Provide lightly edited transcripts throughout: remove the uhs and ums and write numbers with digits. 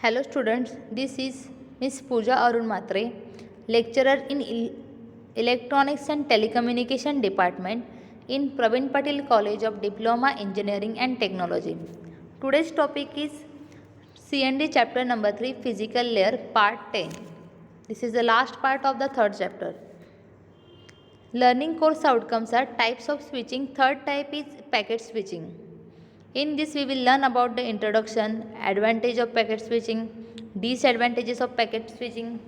Hello students, this is Miss Pooja Arun Matre, lecturer in Electronics and Telecommunication Department in Praveen Patil College of Diploma Engineering and Technology. Today's topic is C&D chapter number 3 Physical Layer part 10. This is the last part of the third chapter. Learning course outcomes are types of switching. Third type is packet switching. In this we will learn about the introduction, advantage of packet switching, disadvantages of packet switching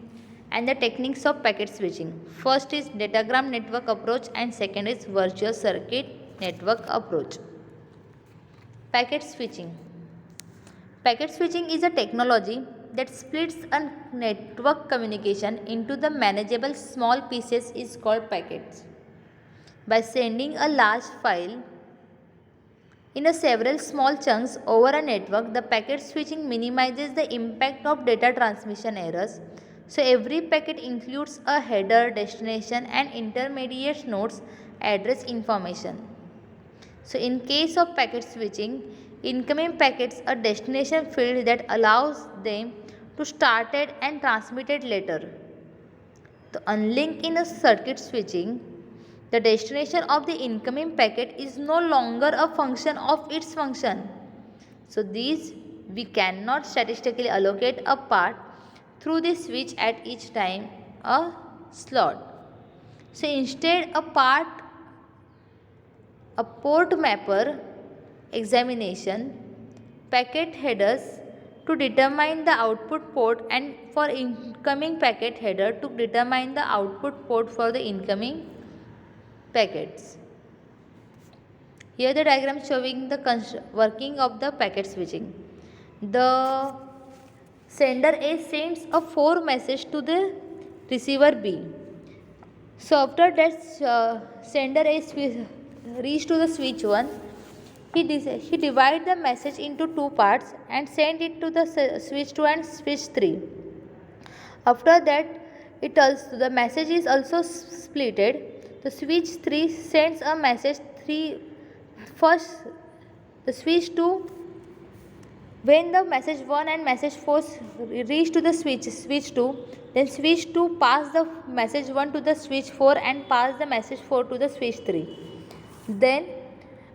and the techniques of packet switching. First is datagram network approach and second is virtual circuit network approach. Packet switching. Packet switching is a technology that splits a network communication into the manageable small pieces is called packets. By sending a large file in a several small chunks over a network, the packet switching minimizes the impact of data transmission errors. So every packet includes a header, destination and intermediate nodes address information. So in case of packet switching, incoming packets a destination field that allows them to started and transmitted later. The unlink in a circuit switching, the destination of the incoming packet is no longer a function of its function. So these we cannot statistically allocate a path through the switch at each time a slot. So instead a port mapper examination packet headers to determine the output port and for incoming packet header to determine the output port for the incoming packets. Here the diagram showing the working of the packet switching. The sender A sends a 4 message to the receiver B. So after that sender A reach to the switch 1, he divide the message into 2 parts and send it to the switch 2 and switch 3. After that the message is also splitted. The switch 3 sends a message 3 first the switch 2 when the message 1 and message 4 reach to the switch 2, then switch 2 pass the message 1 to the switch 4 and pass the message 4 to the switch 3. Then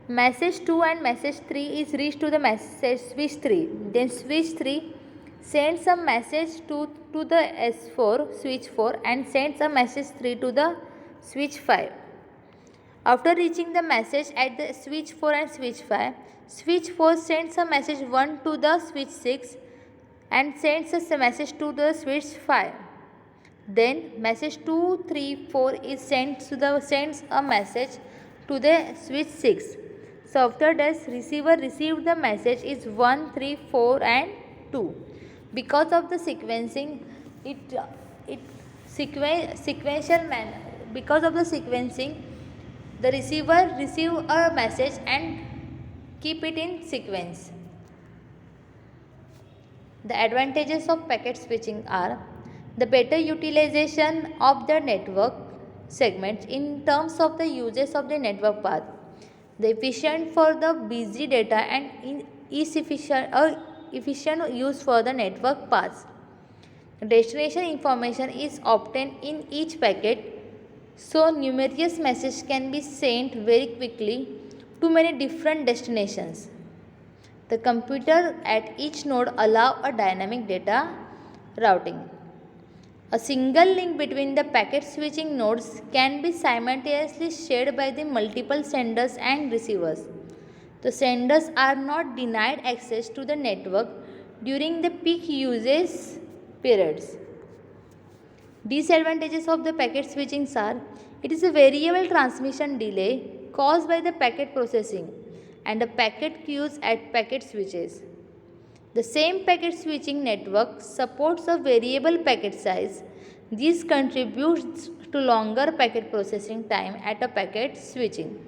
message 2 and message 3 is reached to the message switch 3. Then switch 3 sends a message to the S4 switch 4 and sends a message 3 to the switch 5. After reaching the message at the switch 4 and switch 5, switch 4 sends a message 1 to the switch 6 and sends a message to the switch 5. Then message 2, 3, 4 is sends a message to the switch 6. So after this receiver received the message is 1, 3, 4 and 2. Because of the sequencing, sequential manner. Because of the sequencing, the receiver receive a message and keep it in sequence. The advantages of packet switching are the better utilization of the network segments in terms of the uses of the network path, the efficient for the busy data and efficient use for the network paths. Destination information is obtained in each packet, so numerous messages can be sent very quickly to many different destinations. The computer at each node allow a dynamic data routing. A single link between the packet switching nodes can be simultaneously shared by the multiple senders and receivers. The senders are not denied access to the network during the peak usage periods. Disadvantages of the packet switching are it is a variable transmission delay caused by the packet processing and the packet queues at packet switches. The same packet switching network supports a variable packet size. This contributes to longer packet processing time at a packet switching.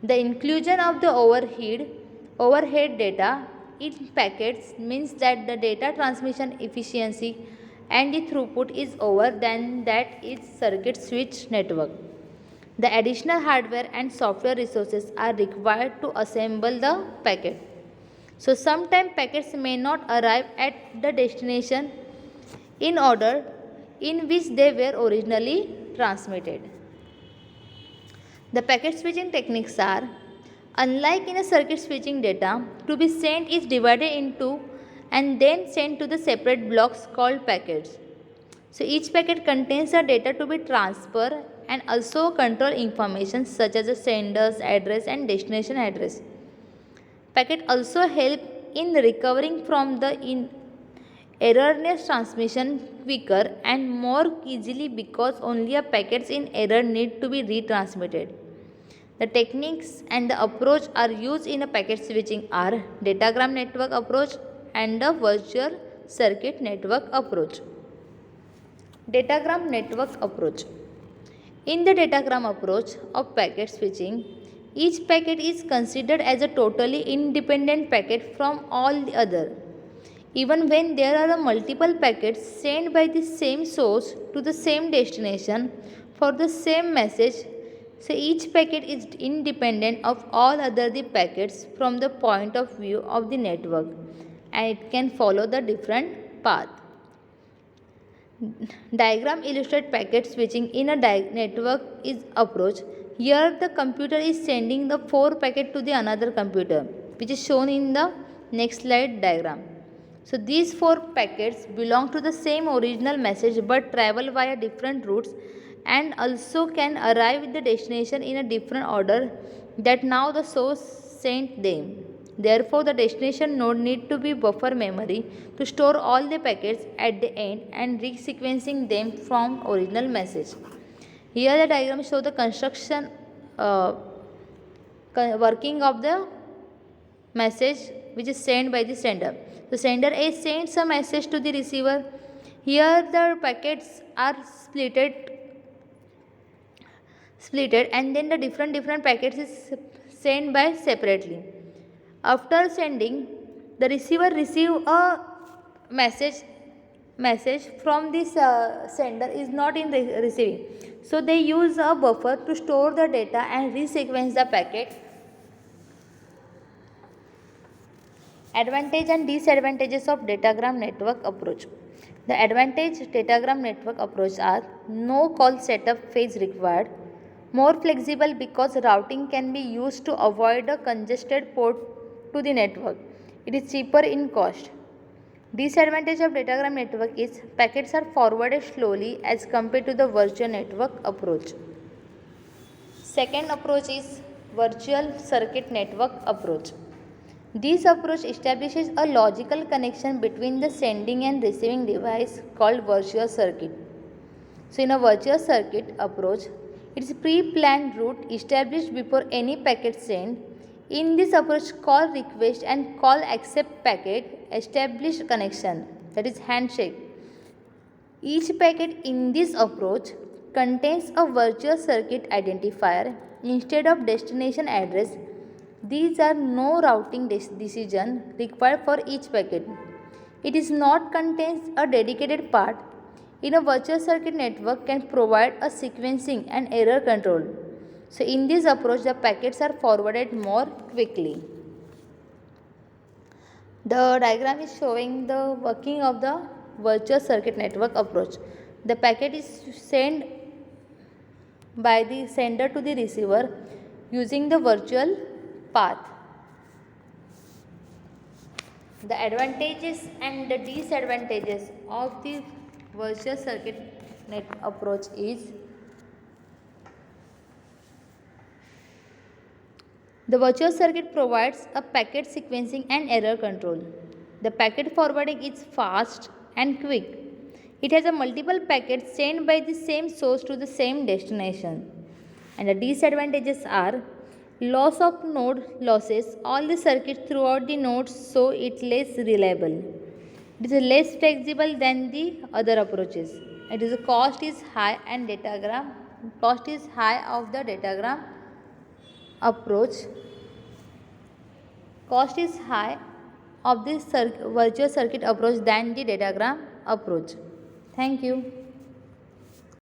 The inclusion of the overhead data in packets means that the data transmission efficiency and the throughput is lower than that is circuit switch network. The additional hardware and software resources are required to assemble the packet. So sometimes packets may not arrive at the destination in order in which they were originally transmitted. The packet switching techniques are, unlike in a circuit switching, data to be sent is divided into and then sent to the separate blocks called packets. So each packet contains the data to be transferred and also control information such as the sender's address and destination address. Packet also help in recovering from the erroneous transmission quicker and more easily because only a packets in error need to be retransmitted. The techniques and the approach are used in a packet switching are datagram network approach and the virtual circuit network approach. Datagram network approach. In the datagram approach of packet switching, each packet is considered as a totally independent packet from all the other. Even when there are multiple packets sent by the same source to the same destination for the same message, so each packet is independent of all other the packets from the point of view of the network and it can follow the different path. Diagram illustrate packet switching in a network is approach. Here the computer is sending the 4 packet to the another computer which is shown in the next slide diagram. So these 4 packets belong to the same original message but travel via different routes and also can arrive at the destination in a different order that now the source sent them. Therefore, the destination node need to be buffer memory to store all the packets at the end and resequencing them from original message. Here the diagram shows the construction working of the message which is sent by the sender. The sender A sends a message to the receiver. Here the packets are splitted and then the different packets is sent by separately. After sending, the receiver receive a message from this sender is not in receiving. So they use a buffer to store the data and resequence the packet. Advantage and disadvantages of datagram network approach. The advantage datagram network approach are no call setup phase required, more flexible because routing can be used to avoid a congested port to the network. It is cheaper in cost. Disadvantage of datagram network is packets are forwarded slowly as compared to the virtual network approach. Second approach is virtual circuit network approach. This approach establishes a logical connection between the sending and receiving device called virtual circuit. So in a virtual circuit approach, it is pre-planned route established before any packet sent. In this approach, call request and call accept packet establish connection, that is handshake. Each packet in this approach contains a virtual circuit identifier instead of destination address. These are no routing decision required for each packet. It is not contains a dedicated part. In a virtual circuit network can provide a sequencing and error control. So in this approach the packets are forwarded more quickly. The diagram is showing the working of the virtual circuit network approach. The packet is sent by the sender to the receiver using the virtual path. The advantages and the disadvantages of the virtual circuit net approach is the virtual circuit provides a packet sequencing and error control. The packet forwarding is fast and quick. It has a multiple packets sent by the same source to the same destination. And the disadvantages are loss of node losses all the circuits throughout the nodes, so it less reliable. It is less flexible than the other approaches. It is cost is high and cost is high of the datagram approach. Cost is high of this virtual circuit approach than the datagram approach. Thank you.